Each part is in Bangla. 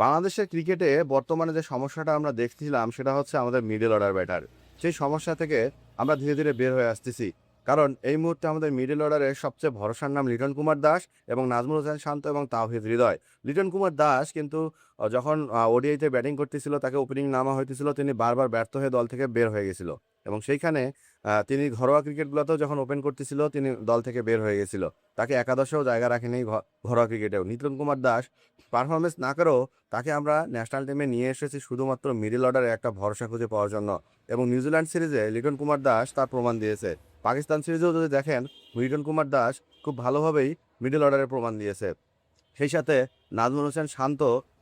বাংলাদেশের ক্রিকেটে বর্তমানে যে সমস্যাটা আমরা দেখছিলাম সেটা হচ্ছে আমাদের মিডল অর্ডার ব্যাটার। সেই সমস্যা থেকে আমরা ধীরে ধীরে বের হয়ে আসতেছি। কারণ এই মুহূর্তে আমাদের মিডল অর্ডারে সবচেয়ে ভরসার নাম লিটন কুমার দাস এবং নাজমুল হোসেন শান্ত এবং তাওহিদ হৃদয়। লিটন কুমার দাস কিন্তু যখন ওডিআইতে ব্যাটিং করতেছিল তাকে ওপেনিং নামা হইতেছিল, তিনি বারবার ব্যর্থ হয়ে দল থেকে বের হয়ে গেছিল এবং সেইখানে তিনি ঘরোয়া ক্রিকেটগুলোতেও যখন ওপেন করতেছিল তিনি দল থেকে বের হয়ে গেছিল। তাকে একাদশেও জায়গা রাখেনি ঘরোয়া ক্রিকেটেও। লিটন কুমার দাস পারফরমেন্স না করেও তাকে আমরা ন্যাশনাল টিমে নিয়ে এসেছি শুধুমাত্র মিডল অর্ডারে একটা ভরসা খুঁজে পাওয়ার জন্য। এবং নিউজিল্যান্ড সিরিজে লিটন কুমার দাস তার প্রমাণ দিয়েছে। পাকিস্তান সিরিজেও যদি দেখেন, লিটন কুমার দাস খুব ভালোভাবেই মিডল অর্ডারে প্রমাণ দিয়েছে। সেই সাথে নাজমুল হোসেন শান্ত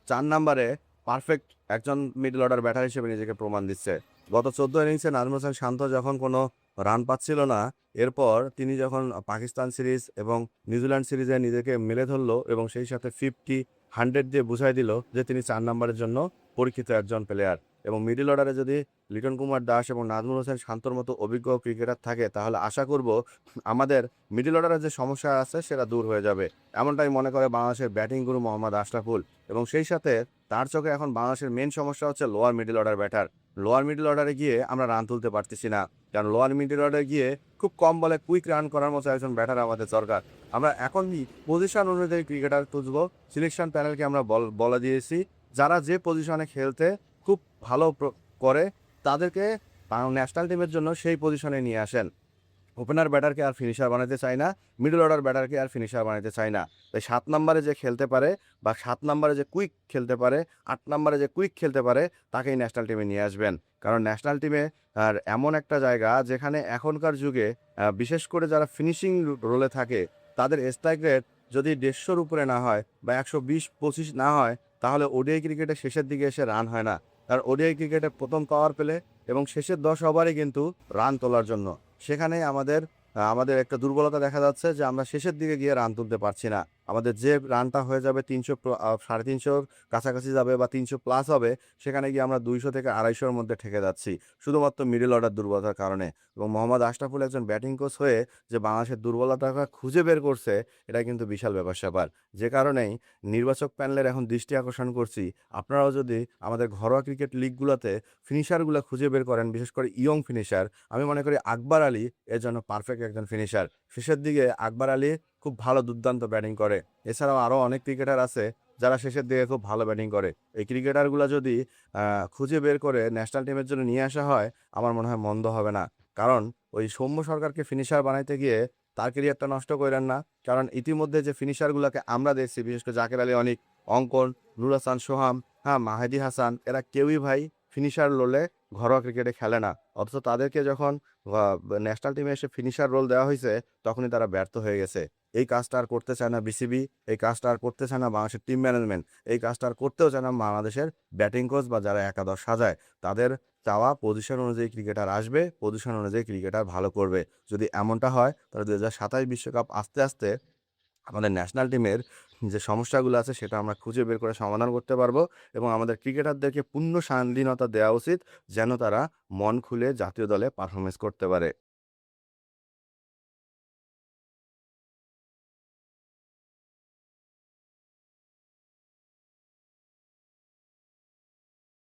৪ নাম্বারে পারফেক্ট একজন মিডল অর্ডার ব্যাটার হিসেবে নিজেকে প্রমাণ দিচ্ছে। গত ১৪ ইনিংসে নাজমুল হোসেন শান্ত যখন কোনো রান পাচ্ছিল না, এরপর তিনি যখন পাকিস্তান সিরিজ এবং নিউজিল্যান্ড সিরিজে নিজেকে মেলে ধরলো এবং সেই সাথে 50, 100 দিয়ে বুঝাই দিল যে তিনি ৪ নাম্বারের জন্য পরীক্ষিত একজন প্লেয়ার। এবং মিডল অর্ডারে যদি লিটন কুমার দাস এবং নাজমুল হোসেন শান্তর মতো অভিজ্ঞ ক্রিকেটার থাকে, তাহলে আশা করব আমাদের মিডল অর্ডারের যে সমস্যা আছে সেটা দূর হয়ে যাবে। এমনটাই মনে করে বাংলাদেশের ব্যাটিং গুরু মোহাম্মদ আশরাফুল। এবং সেই সাথে তার চোখে এখন বাংলাদেশের মেন সমস্যা হচ্ছে lower middle order batter. Lower middle অর্ডারে গিয়ে আমরা রান তুলতে পারতেছি না, কারণ লোয়ার মিডল অর্ডারে গিয়ে খুব কম বলে কুইক রান করার মতো একজন ব্যাটার আমাদের দরকার। আমরা এখনই পজিশন অনুযায়ী ক্রিকেটার খুঁজবো। সিলেকশন প্যানেলকে আমরা বলে দিয়েছি, যারা যে পজিশনে খেলতে খুব ভালো করে তাদেরকে ন্যাশনাল টিমের জন্য সেই পজিশনে নিয়ে আসেন। ওপেনার ব্যাটারকে আর ফিনিশার বানাতে চাই না, মিডল অর্ডার ব্যাটারকে আর ফিনিশার বানাতে চাই না। তাই ৭ নম্বরে যে খেলতে পারে বা ৭ নম্বরে যে কুইক খেলতে পারে, ৮ নম্বরে যে কুইক খেলতে পারে তাকেই ন্যাশনাল টিমে নিয়ে আসবেন। কারণ ন্যাশনাল টিমে আর এমন একটা জায়গা যেখানে এখনকার যুগে বিশেষ করে যারা ফিনিশিং রোলে থাকে তাদের স্ট্রাইক রেট যদি ১৫০-র উপরে না হয় বা ১২০-২৫ না হয়, তাহলে ওডিআই ক্রিকেটের শেষের দিকে এসে রান হয় না। কারণ ওডিআই ক্রিকেটে প্রথম পাওয়ার পেলে এবং শেষের ১০ ওভারে কিন্তু রান তোলার জন্য। সেখানে আমাদের একটা দুর্বলতা দেখা যাচ্ছে যে আমরা শেষের দিকে গিয়ে রান তুলতে পারছি না। আমাদের যে রানটা হয়ে যাবে ৩০০ ৩৫০ কাছাকাছি যাবে বা ৩০০ প্লাস হবে, সেখানে গিয়ে আমরা ২০০ থেকে ২৫০-র মধ্যে ঠেকে যাচ্ছি শুধুমাত্র মিডল অর্ডার দুর্বলতার কারণে। এবং মোহাম্মদ আশরাফুল একজন ব্যাটিং কোচ হয়ে যে বাংলাদেশের দুর্বলতাটা খুঁজে বের করছে, এটা কিন্তু বিশাল ব্যাপার-স্যাপার। যে কারণেই নির্বাচক প্যানেলের এখন দৃষ্টি আকর্ষণ করছি, আপনারাও যদি আমাদের ঘরোয়া ক্রিকেট লিগগুলোতে ফিনিশারগুলো খুঁজে বের করেন, বিশেষ করে ইয়ং ফিনিশার, আমি মনে করি আকবর আলী এর জন্য পারফেক্ট একজন ফিনিশার। শেষের দিকে আকবর আলী খুব ভালো দুর্দান্ত ব্যাটিং করে। এছাড়াও আরও অনেক ক্রিকেটার আছে যারা শেষের দিকে খুব ভালো ব্যাটিং করে। এই ক্রিকেটারগুলো যদি খুঁজে বের করে ন্যাশনাল টিমের জন্য নিয়ে আসা হয়, আমার মনে হয় মন্দ হবে না। কারণ ওই সৌম্য সরকারকে ফিনিশার বানাইতে গিয়ে তার ক্যারিয়ারটা নষ্ট কইরেন না। কারণ ইতিমধ্যে যে ফিনিশারগুলোকে আমরা দেখছি, বিশেষ করে জাকের আলী অনিক, অঙ্কন, নুর হাসান সোহাম, হ্যাঁ মাহেদী হাসান, এরা কেউই ভাই ফিনিশার রোলে ঘরোয়া ক্রিকেটে খেলে না। অথচ তাদেরকে যখন ন্যাশনাল টিমে এসে ফিনিশার রোল দেওয়া হয়েছে, তখনই তারা ব্যর্থ হয়ে গেছে। এই কাজটা আর করতে চায় না বিসিবি, এই কাজটা আর করতে চায় না বাংলাদেশের টিম ম্যানেজমেন্ট, এই কাজটা আর করতেও চায় না বাংলাদেশের ব্যাটিং কোচ বা যারা একাদশ সাজায়। তাদের চাওয়া পজিশন অনুযায়ী ক্রিকেটার আসবে, পজিশন অনুযায়ী ক্রিকেটার ভালো করবে। যদি এমনটা হয়, তাহলে ২০২৭ বিশ্বকাপ আস্তে আস্তে আমাদের ন্যাশনাল টিমের যে সমস্যাগুলো আছে সেটা আমরা খুঁজে বের করে সমাধান করতে পারবো। এবং আমাদের ক্রিকেটারদেরকে পূর্ণ স্বাধীনতা দেওয়া উচিত, যেন তারা মন খুলে জাতীয় দলে পারফরমেন্স করতে পারে।